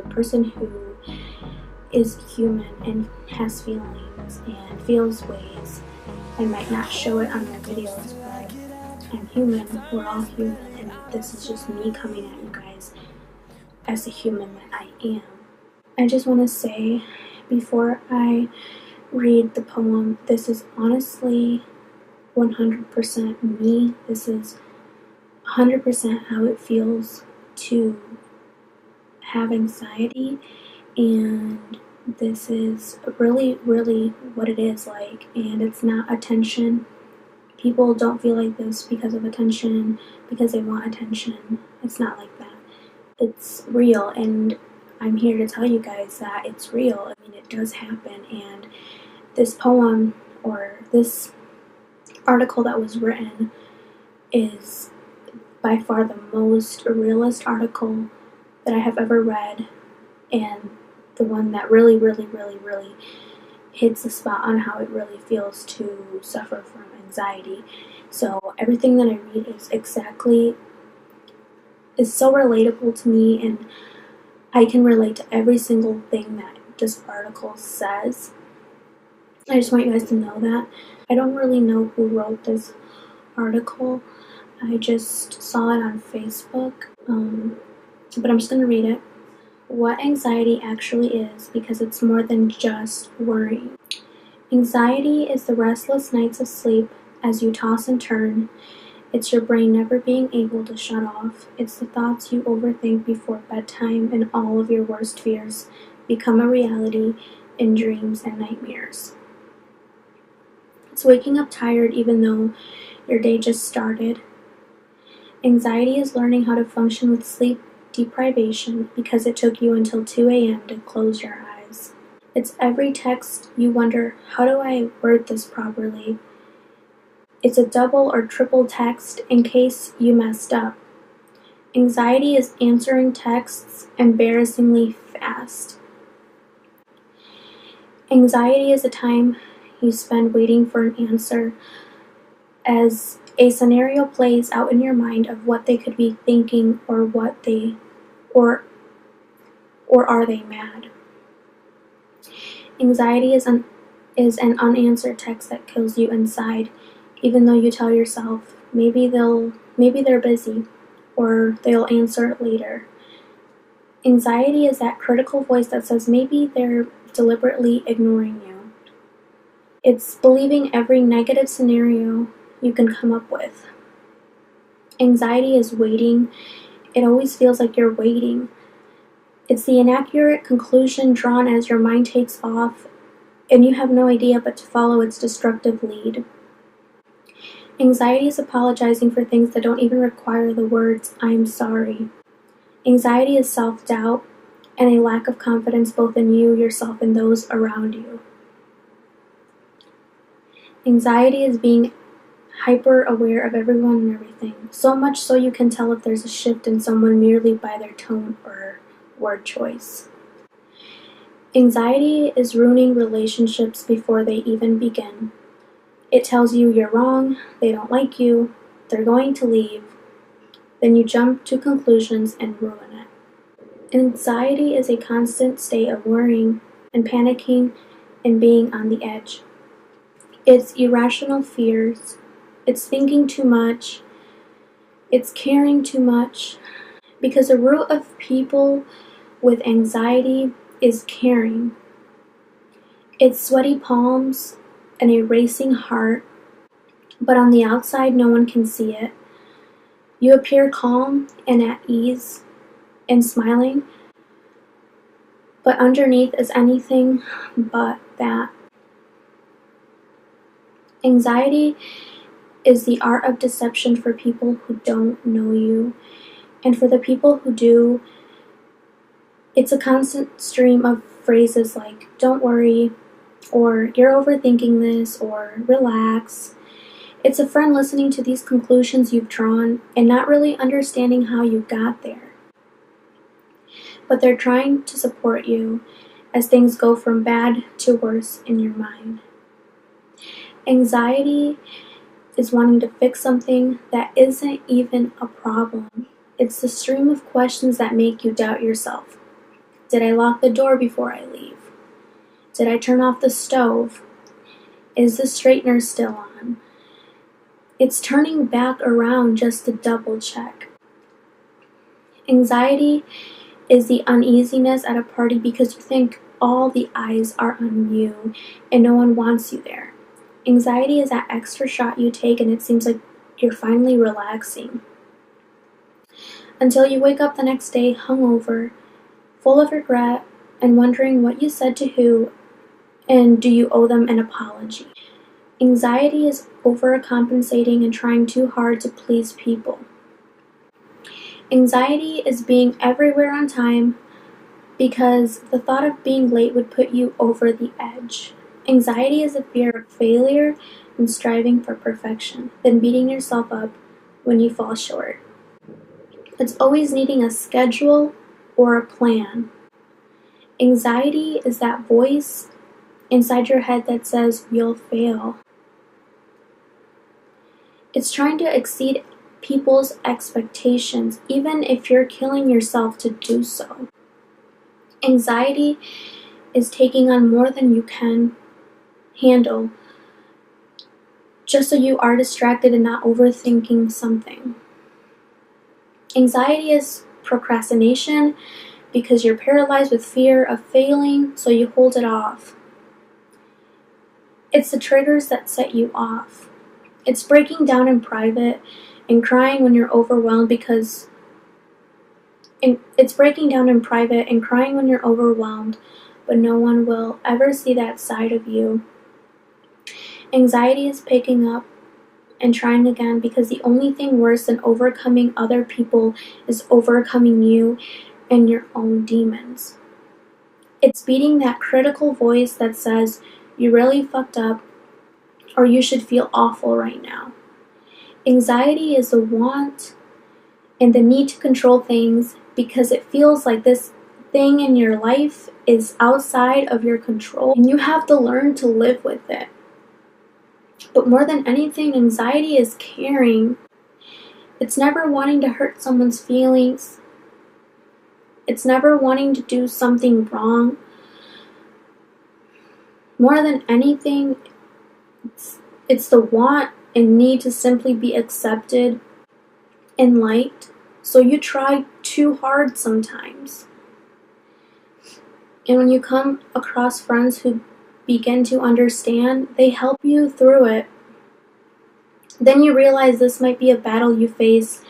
person who is human and has feelings and feels ways and might not show it on their videos, but I'm human, we're all human, and this is just me coming at you guys as a human that I am. I just want to say, before I read the poem, this is honestly 100% me. This is 100% how it feels to have anxiety, and this is really what it is like. And it's not attention. People don't feel like this because of attention, because they want attention. It's not like that. It's real, and I'm here to tell you guys that it's real. I mean, it does happen. And this poem, or this article that was written, is by far the most realist article that I have ever read, and the one that really hits the spot on how it really feels to suffer from anxiety. So everything that I read is so relatable to me, and I can relate to every single thing that this article says. I just want you guys to know that. I don't really know who wrote this article. I just saw it on Facebook, but I'm just going to read it. What anxiety actually is, because it's more than just worrying. Anxiety is the restless nights of sleep as you toss and turn. It's your brain never being able to shut off. It's the thoughts you overthink before bedtime, and all of your worst fears become a reality in dreams and nightmares. It's waking up tired even though your day just started. Anxiety is learning how to function with sleep deprivation because it took you until 2 a.m. to close your eyes. It's every text you wonder, how do I word this properly? It's a double or triple text in case you messed up. Anxiety is answering texts embarrassingly fast. Anxiety is a time you spend waiting for an answer as a scenario plays out in your mind of what they could be thinking, or are they mad? Anxiety is an unanswered text that kills you inside, even though you tell yourself maybe they're busy, or they'll answer it later. Anxiety is that critical voice that says maybe they're deliberately ignoring you. It's believing every negative scenario you can come up with. Anxiety is waiting. It always feels like you're waiting. It's the inaccurate conclusion drawn as your mind takes off, and you have no idea but to follow its destructive lead. Anxiety is apologizing for things that don't even require the words, "I'm sorry." Anxiety is self-doubt and a lack of confidence both in you, yourself, and those around you. Anxiety is being hyper aware of everyone and everything, so much so you can tell if there's a shift in someone merely by their tone or word choice. Anxiety is ruining relationships before they even begin. It tells you you're wrong, they don't like you, they're going to leave. Then you jump to conclusions and ruin it. Anxiety is a constant state of worrying and panicking and being on the edge. It's irrational fears. It's thinking too much. It's caring too much. Because the root of people with anxiety is caring. It's sweaty palms and a racing heart, but on the outside no one can see it. You appear calm and at ease and smiling, but underneath is anything but that. Anxiety is the art of deception for people who don't know you, and for the people who do, it's a constant stream of phrases like, "Don't worry," or "You're overthinking this," or "Relax." It's a friend listening to these conclusions you've drawn and not really understanding how you got there. But they're trying to support you as things go from bad to worse in your mind. Anxiety is wanting to fix something that isn't even a problem. It's the stream of questions that make you doubt yourself. Did I lock the door before I leave? Did I turn off the stove? Is the straightener still on? It's turning back around just to double check. Anxiety is the uneasiness at a party because you think all the eyes are on you and no one wants you there. Anxiety is that extra shot you take and it seems like you're finally relaxing. Until you wake up the next day hungover, full of regret, and wondering what you said to who and do you owe them an apology. Anxiety is overcompensating and trying too hard to please people. Anxiety is being everywhere on time because the thought of being late would put you over the edge. Anxiety is a fear of failure and striving for perfection, then beating yourself up when you fall short. It's always needing a schedule or a plan. Anxiety is that voice inside your head that says you'll fail. It's trying to exceed people's expectations, even if you're killing yourself to do so. Anxiety is taking on more than you can handle, just so you are distracted and not overthinking something. Anxiety is procrastination because you're paralyzed with fear of failing, so you hold it off. It's the triggers that set you off. It's breaking down in private and crying when you're overwhelmed but no one will ever see that side of you. Anxiety is picking up and trying again because the only thing worse than overcoming other people is overcoming you and your own demons. It's beating that critical voice that says you really fucked up or you should feel awful right now. Anxiety is the want and the need to control things because it feels like this thing in your life is outside of your control and you have to learn to live with it. But more than anything, anxiety is caring. It's never wanting to hurt someone's feelings. It's never wanting to do something wrong. More than anything, it's the want and need to simply be accepted and liked. So you try too hard sometimes. And when you come across friends who begin to understand, they help you through it. Then you realize this might be a battle you face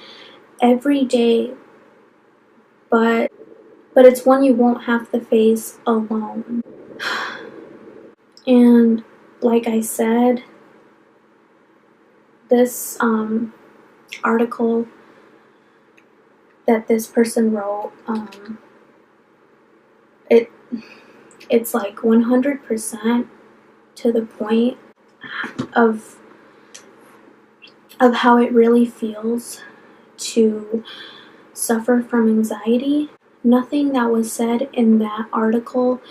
every day, but it's one you won't have to face alone. And like I said, this article that this person wrote, it's like 100% to the point of how it really feels to suffer from anxiety. Nothing that was said in that article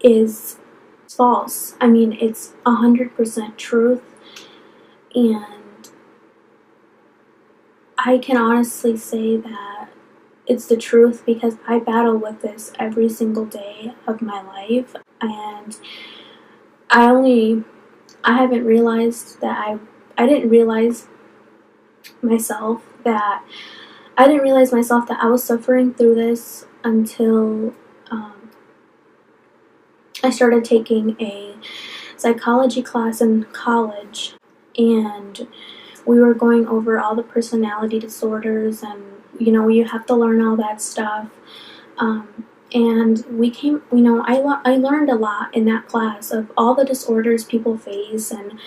is false. I mean, it's 100% truth, and I can honestly say that it's the truth because I battle with this every single day of my life, and I haven't realized that I didn't realize myself that I was suffering through this until I started taking a psychology class in college, and we were going over all the personality disorders, and you have to learn all that stuff. And I learned a lot in that class of all the disorders people face and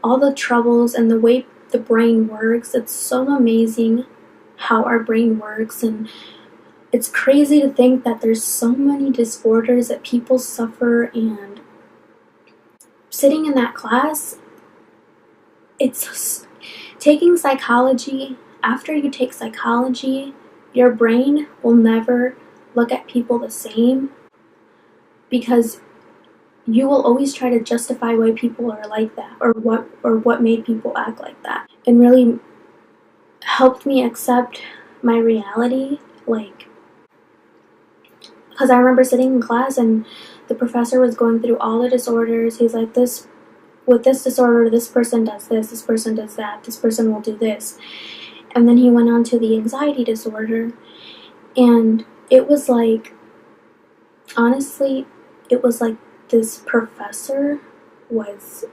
all the troubles and the way the brain works. It's so amazing how our brain works, and it's crazy to think that there's so many disorders that people suffer. And sitting in that class, it's taking psychology. After you take psychology, your brain will never look at people the same because you will always try to justify why people are like that or what made people act like that. And really helped me accept my reality. Like, because I remember sitting in class and the professor was going through all the disorders. He's like, this, with this disorder, this person does this person does that, this person will do this. And then he went on to the anxiety disorder. And it was like, honestly, it was like this professor was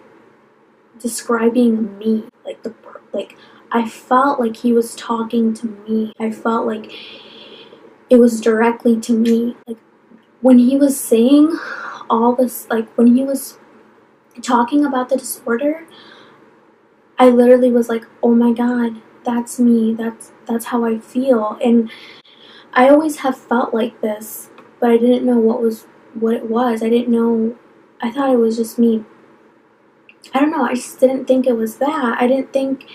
describing me. Like I felt like he was talking to me. I felt like it was directly to me. Like when he was saying all this, like when he was talking about the disorder, I literally was like, oh my god, that's me. That's how I feel. And I always have felt like this, but I didn't know what it was. I didn't know. I thought it was just me. I don't know. I just didn't think it was that. I didn't think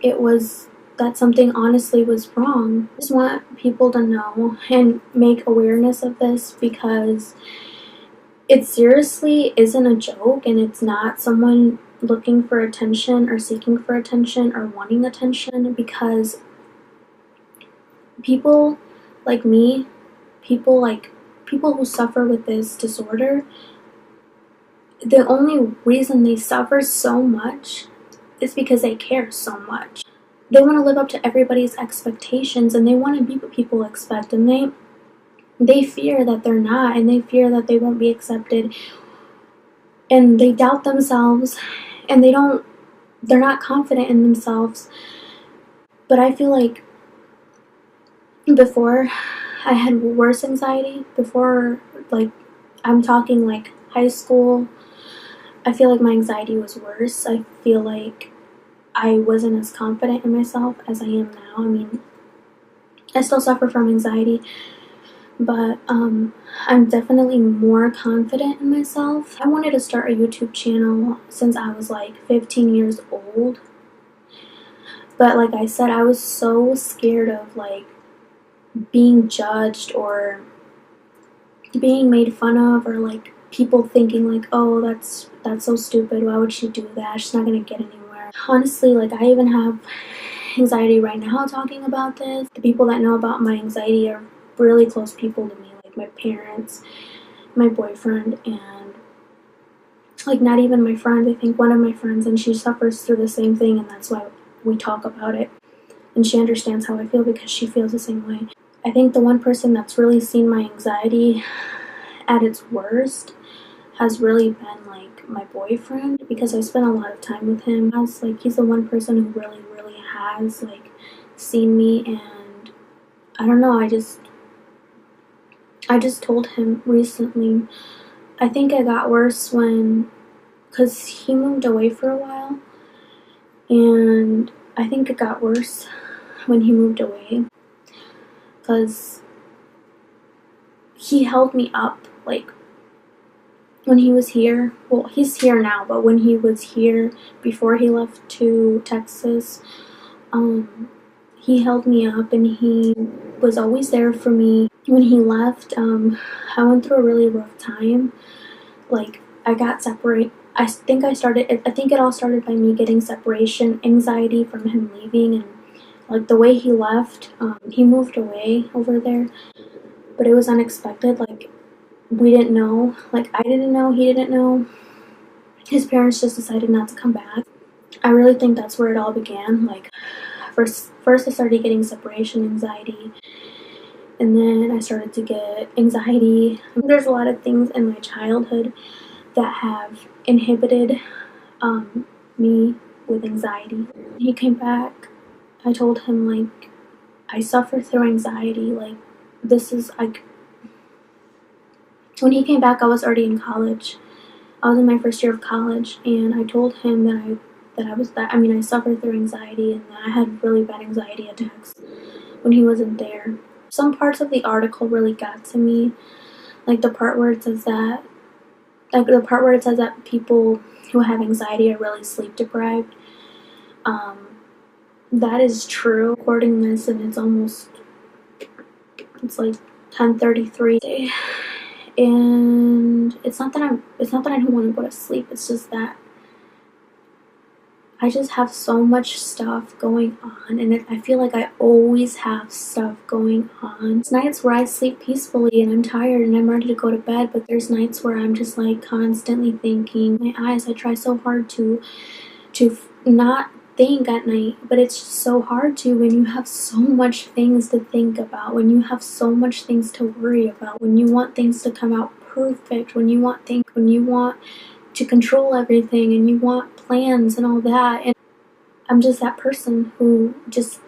it was that something honestly was wrong. I just want people to know and make awareness of this, because it seriously isn't a joke, and it's not someone looking for attention or seeking for attention or wanting attention, because people like me, people who suffer with this disorder, the only reason they suffer so much is because they care so much. They want to live up to everybody's expectations, and they want to be what people expect, and they fear that they're not, and they fear that they won't be accepted, and they doubt themselves, and they're not confident in themselves. But I feel like before, I had worse anxiety. Before, like, I'm talking like high school, I feel like my anxiety was worse. I feel like I wasn't as confident in myself as I am now. I mean, I still suffer from anxiety, but I'm definitely more confident in myself. I wanted to start a YouTube channel since I was like 15 years old. But like I said, I was so scared of like being judged or being made fun of, or like people thinking like, oh, that's so stupid, why would she do that, she's not gonna get anywhere. Honestly, like I even have anxiety right now talking about this. The people that know about my anxiety are really close people to me, like my parents, my boyfriend, and like not even my friend. I think one of my friends, and she suffers through the same thing, and that's why we talk about it, and she understands how I feel because she feels the same way. I think the one person that's really seen my anxiety at its worst has really been like my boyfriend, because I spent a lot of time with him. He's the one person who really has like seen me, and I don't know, I just told him recently. I think it got worse because he moved away for a while, and I think it got worse when he moved away, because he held me up. Like when he was here, well, he's here now, but when he was here before he left to Texas, he held me up, and he was always there for me. When he left, I went through a really rough time. Like I got separated. I think it all started by me getting separation anxiety from him leaving, and like the way he left, he moved away over there, but it was unexpected. Like we didn't know, like I didn't know, he didn't know. His parents just decided not to come back. I really think that's where it all began. Like first I started getting separation anxiety, and then I started to get anxiety. There's a lot of things in my childhood that have inhibited me with anxiety. He came back. I told him, like, I suffer through anxiety. Like, this is like, when he came back, I was already in college. I was in my first year of college, and I told him that I suffered through anxiety, and that I had really bad anxiety attacks when he wasn't there. Some parts of the article really got to me, like the part where it says that people who have anxiety are really sleep deprived. That is true. Recording this, and it's like 10:33, and it's not that I don't want to go to sleep. It's just that I just have so much stuff going on, and I feel like I always have stuff going on. There's nights where I sleep peacefully and I'm tired and I'm ready to go to bed, but there's nights where I'm just like constantly thinking. My eyes, I try so hard to not think at night, but it's just so hard to when you have so much things to think about, when you have so much things to worry about, when you want things to come out perfect, when you want to control everything and you want plans and all that. And I'm just that person who just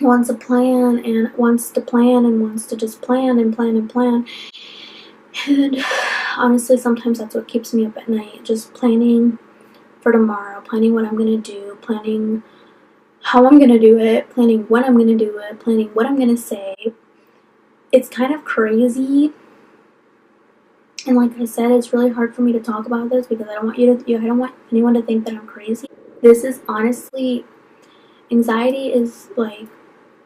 wants a plan and wants to plan and wants to just plan and plan and plan. And honestly, sometimes that's what keeps me up at night, just planning for tomorrow, planning what I'm gonna do, planning how I'm gonna do it, planning when I'm gonna do it, planning what I'm gonna say. It's kind of crazy. And like I said, it's really hard for me to talk about this because I don't want anyone to think that I'm crazy. This is honestly, anxiety is like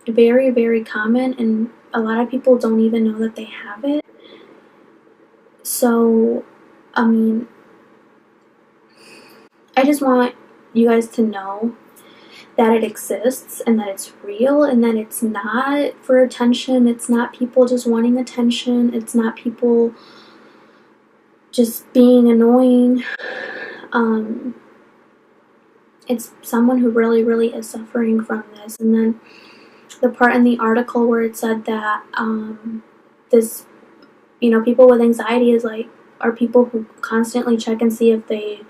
very, very common, and a lot of people don't even know that they have it. So, I mean, I just want you guys to know that it exists and that it's real and that it's not for attention. It's not people just wanting attention. It's not people just being annoying. It's someone who really, really is suffering from this. And then the part in the article where it said that this, people with anxiety are people who constantly check and see if they,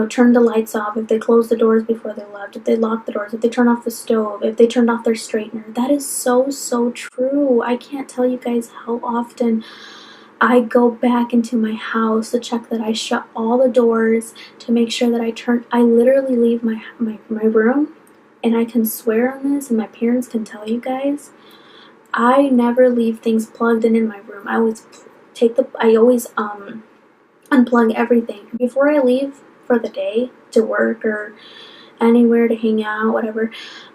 turn the lights off, if they close the doors before they left, if they lock the doors, if they turn off the stove, if they turned off their straightener. That is so, so true. I can't tell you guys how often I go back into my house to check that I shut all the doors, to make sure that I literally leave my room, and I can swear on this, and my parents can tell you guys, I never leave things plugged in my room. I always unplug everything before I leave for the day to work or anywhere to hang out, whatever.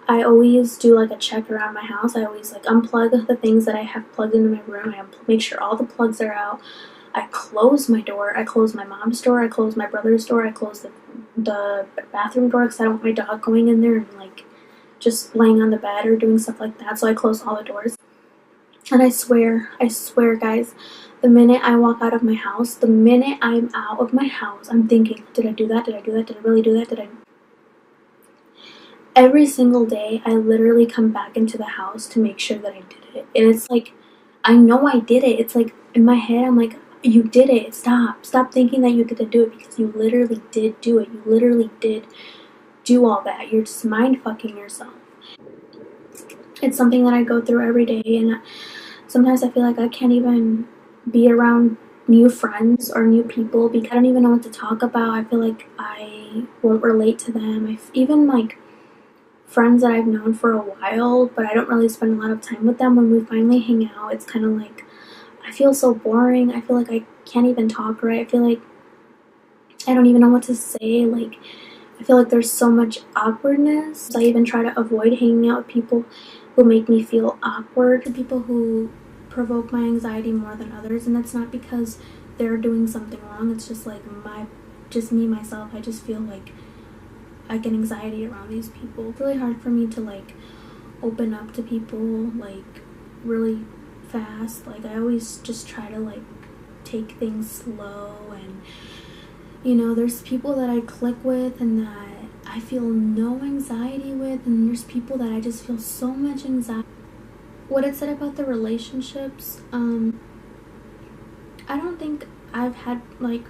I always do like a check around my house. I always like unplug the things that I have plugged into my room. I make sure all the plugs are out. I close my door. I close my mom's door. I close my brother's door. I close the bathroom door because I don't want my dog going in there and like just laying on the bed or doing stuff like that. So I close all the doors. And I swear guys, the minute I walk out of my house, the minute I'm out of my house, I'm thinking, did I do that? Did I do that? Did I really do that? Every single day, I literally come back into the house to make sure that I did it. And it's like, I know I did it. It's like, in my head, I'm like, you did it. Stop thinking that you didn't do it, because you literally did do it. You literally did do all that. You're just mind fucking yourself. It's something that I go through every day, and sometimes I feel like I can't even be around new friends or new people because I don't even know what to talk about. I feel like I won't relate to them. Even like friends that I've known for a while, but I don't really spend a lot of time with them, when we finally hang out, it's kind of like, I feel so boring. I feel like I can't even talk right. I feel like I don't even know what to say. Like, I feel like there's so much awkwardness. I even try to avoid hanging out with people who make me feel awkward, people who provoke my anxiety more than others, and that's not because they're doing something wrong. It's just like me, myself. I just feel like I get anxiety around these people. It's really hard for me to like open up to people like really fast. Like, I always just try to like take things slow, and there's people that I click with and that I feel no anxiety with, and there's people that I just feel so much anxiety. What it said about the relationships, I don't think I've had like,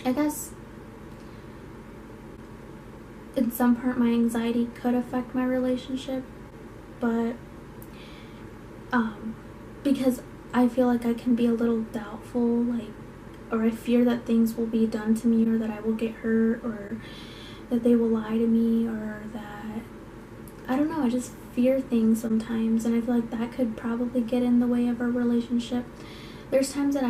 I guess in some part my anxiety could affect my relationship, but because I feel like I can be a little doubtful, like, or I fear that things will be done to me, or that I will get hurt, or that they will lie to me, or that, I don't know, I just fear things sometimes, and I feel like that could probably get in the way of our relationship. There's times that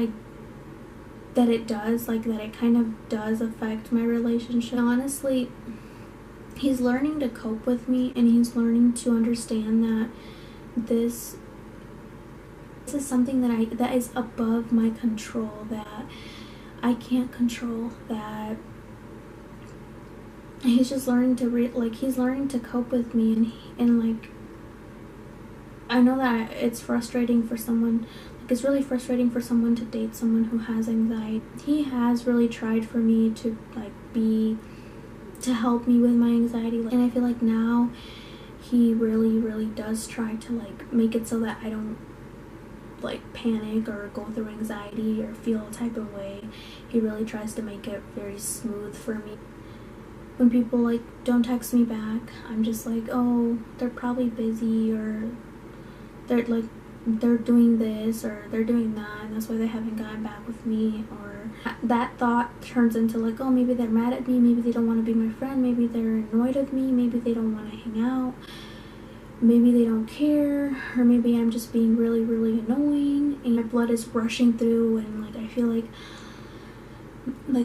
it does, like, that it kind of does affect my relationship. Honestly, he's learning to cope with me, and he's learning to understand that this is something that is above my control, that I can't control, that he's just learning to he's learning to cope with me, and like, I know that it's frustrating for someone, like it's really frustrating for someone to date someone who has anxiety. He has really tried for me to to help me with my anxiety, and I feel like now he really does try to like make it so that I don't like panic or go through anxiety or feel a type of way. He really tries to make it very smooth for me. When people like don't text me back, I'm just like, oh, they're probably busy, or they're doing this or they're doing that, and that's why they haven't gotten back with me. Or that thought turns into like, oh, maybe they're mad at me, maybe they don't want to be my friend, maybe they're annoyed of me, maybe they don't want to hang out, maybe they don't care, or maybe I'm just being really annoying, and my blood is rushing through, and like I feel like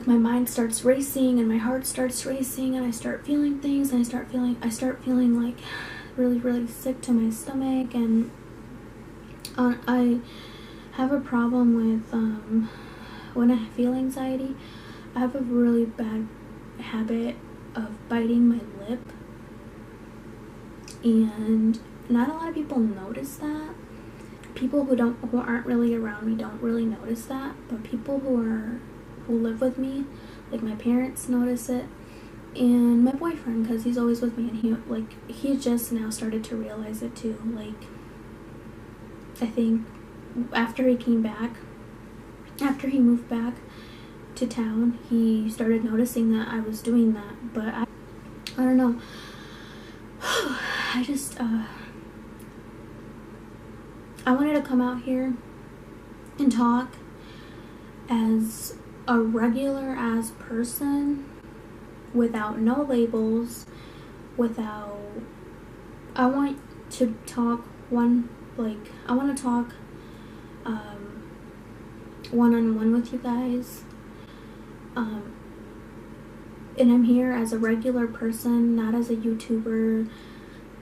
my mind starts racing and my heart starts racing, and I start feeling things, and I start feeling like really sick to my stomach. And I have a problem with when I feel anxiety, I have a really bad habit of biting my lip, and not a lot of people notice that. People who aren't really around me don't really notice that, but people who live with me, like my parents, notice it, and my boyfriend, because he's always with me, and he just now started to realize it too. Like, I think after he moved back to town, he started noticing that I was doing that. But I don't know. I just I wanted to come out here and talk as a regular ass person, without no labels, I want to talk one-on-one with you guys, and I'm here as a regular person, not as a YouTuber,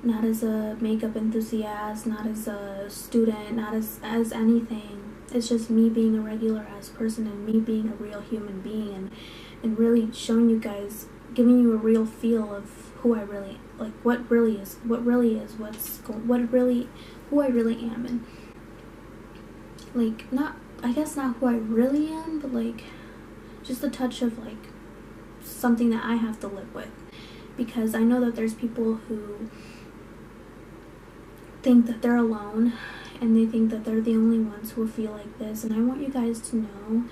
not as a makeup enthusiast, not as a student, not as anything. It's just me being a regular ass person, and me being a real human being, and really showing you guys, giving you a real feel of who I really, like, who I really am. And like, I guess not who I really am, but like just a touch of like something that I have to live with, because I know that there's people who think that they're alone, and they think that they're the only ones who feel like this, and I want you guys to know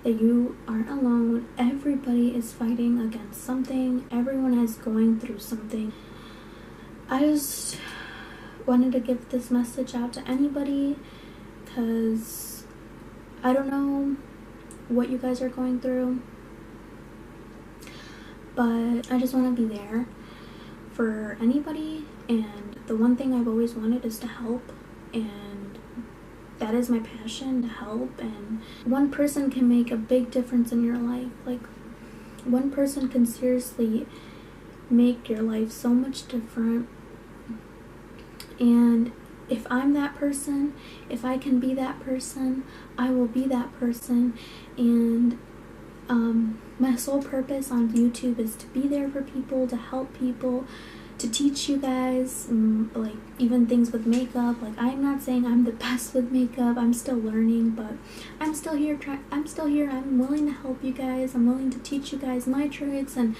that you aren't alone. Everybody is fighting against something. Everyone is going through something. I just wanted to give this message out to anybody, because I don't know what you guys are going through, but I just want to be there for anybody. And the one thing I've always wanted is to help, and that is my passion, to help. And one person can make a big difference in your life. Like, one person can seriously make your life so much different. And if I'm that person, if I can be that person, I will be that person. And my sole purpose on YouTube is to be there for people, to help people, to teach you guys, like, even things with makeup. Like, I'm not saying I'm the best with makeup, I'm still learning, but I'm still here. I'm willing to help you guys. I'm willing to teach you guys my tricks and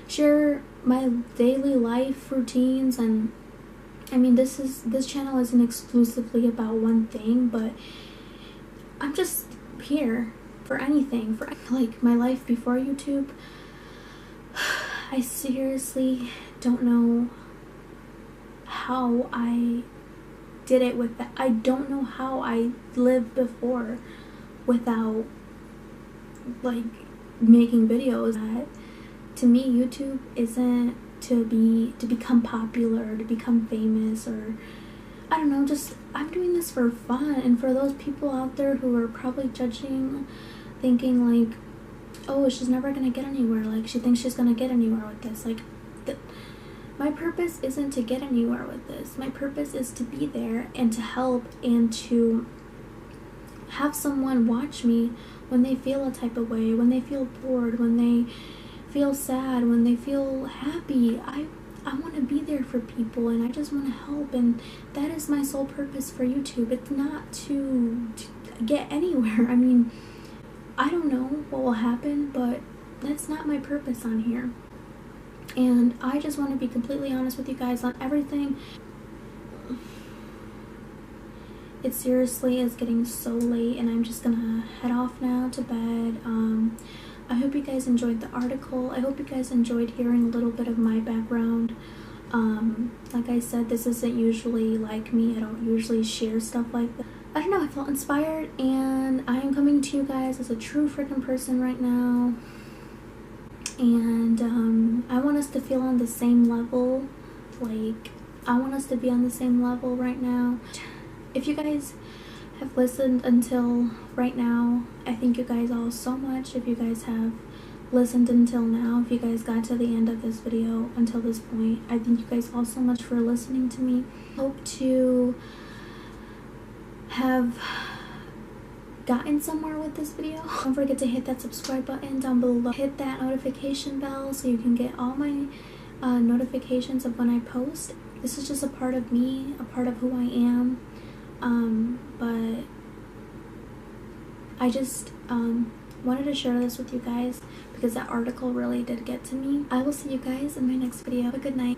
share my daily life routines. And I mean, this channel isn't exclusively about one thing, but I'm just here for anything, for like my life before YouTube. I seriously don't know how I did it with that. I don't know how I lived before without like making videos. That, to me, YouTube isn't to become popular, to become famous, or I don't know, just I'm doing this for fun. And for those people out there who are probably judging, thinking like, oh, she's never gonna get anywhere, like she thinks she's gonna get anywhere with this, like, my purpose isn't to get anywhere with this. My purpose is to be there and to help, and to have someone watch me when they feel a type of way, when they feel bored, when they feel sad, when they feel happy. I want to be there for people, and I just want to help, and that is my sole purpose for YouTube. It's not to get anywhere. I mean, I don't know what will happen, but that's not my purpose on here. And I just want to be completely honest with you guys on everything. It seriously is getting so late, and I'm just gonna head off now to bed. I hope you guys enjoyed the article. I hope you guys enjoyed hearing a little bit of my background. Like I said, this isn't usually like me. I don't usually share stuff like that. I don't know, I felt inspired, and I am coming to you guys as a true freaking person right now. And I want us to feel on the same level. Like, I want us to be on the same level right now. If you guys have listened until right now, I thank you guys all so much. If you guys have listened until now, if you guys got to the end of this video until this point, I thank you guys all so much for listening to me. Hope to have gotten somewhere with this video. Don't forget to hit that subscribe button down below. Hit that notification bell so you can get all my notifications of when I post. This is just a part of me, a part of who I am. But I just wanted to share this with you guys because that article really did get to me. I will see you guys in my next video. Have a good night.